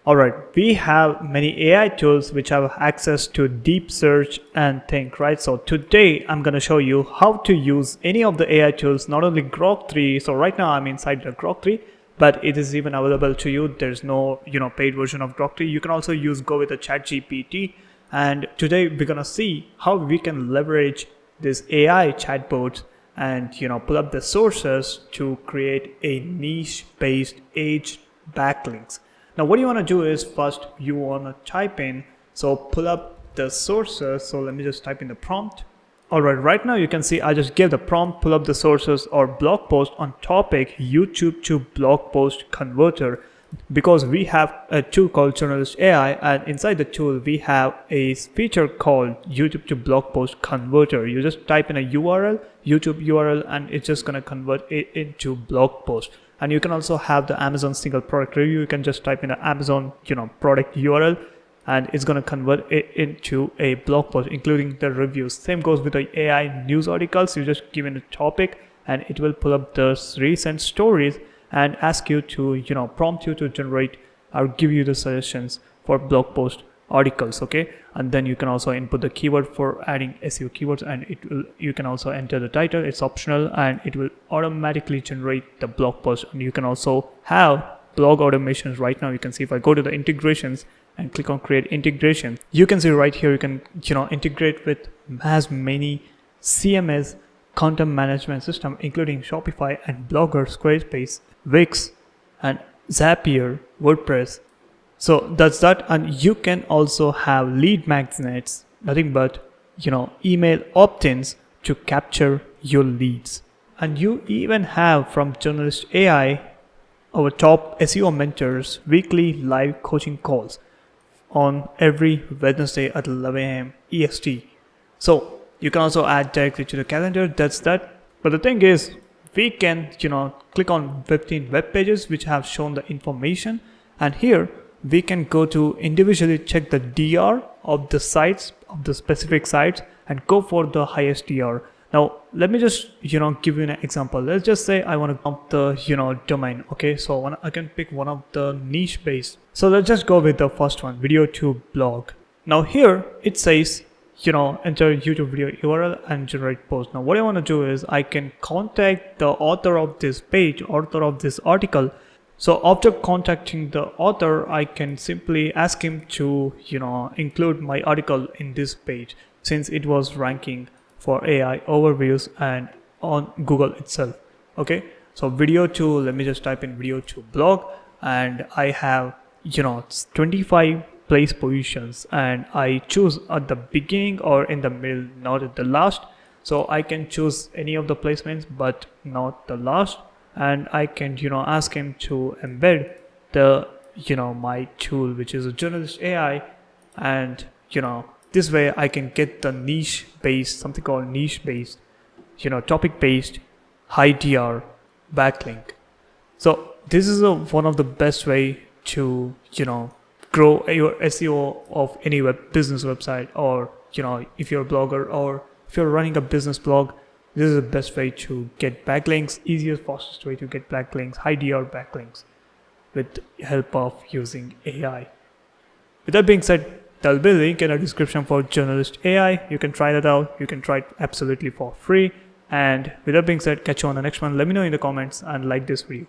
Alright, we have many AI tools which have access to deep search and think, right? So today I'm going to show you how to use any of the AI tools, not only Grok 3. So right now I'm inside the Grok 3, but it is even available to you. There's no, paid version of Grok 3. You can also go with the ChatGPT. And today we're going to see how we can leverage this AI chatbots and, pull up the sources to create a niche-based age backlinks. Now what you want to do is first you want to type in, so pull up the sources. So let me just type in the prompt. Alright, right now you can see I just gave the prompt, pull up the sources or blog post on topic YouTube to blog post converter, because we have a tool called Journalist AI, and inside the tool we have a feature called YouTube to blog post converter. You just type in a URL, YouTube URL, and it's just going to convert it into blog post. And you can also have the Amazon single product review. You can just type in an Amazon product URL, and it's going to convert it into a blog post including the reviews. Same goes with the AI news articles. You just give in a topic and it will pull up the recent stories and ask you to prompt you to generate or give you the suggestions for blog post articles. Okay, and then you can also input the keyword for adding SEO keywords, and you can also enter the title. It's optional, and it will automatically generate the blog post. And you can also have blog automations. Right now you can see, if I go to the integrations and click on create integration, you can see right here you can integrate with as many CMS content management system, including Shopify and Blogger, Squarespace, Wix, and Zapier, WordPress. So that's that. And you can also have lead magnets, nothing but email opt-ins to capture your leads. And you even have from Journalist AI our top SEO mentors weekly live coaching calls on every Wednesday at 11 a.m. EST. So you can also add directly to the calendar. That's that. But the thing is, we can click on 15 web pages which have shown the information, and here we can go to individually check the DR of the sites, of the specific sites, and go for the highest DR. Now let me just give you an example. Let's just say I want to dump the domain. Okay, so I can pick one of the niche based. So let's just go with the first one, video to blog. Now here it says enter YouTube video URL and generate post. Now what I want to do is I can contact the author of this page, author of this article. So after contacting the author, I can simply ask him to include my article in this page, since it was ranking for AI overviews and on Google itself. Okay, so video to, let me just type in video to blog, and I have 25 place positions, and I choose at the beginning or in the middle, not at the last. So I can choose any of the placements but not the last, and I can ask him to embed the my tool, which is a Journalist AI, and this way I can get the niche based, something called niche based topic based high DR backlink. So this is one of the best way to grow your SEO of any business website, or if you're a blogger or if you're running a business blog. This is the best way to get backlinks, easiest, fastest way to get backlinks, high DR backlinks with help of using AI. With that being said, there'll be a link in the description for Journalist AI. You can try that out. You can try it absolutely for free. And with that being said, catch you on the next one. Let me know in the comments and like this video.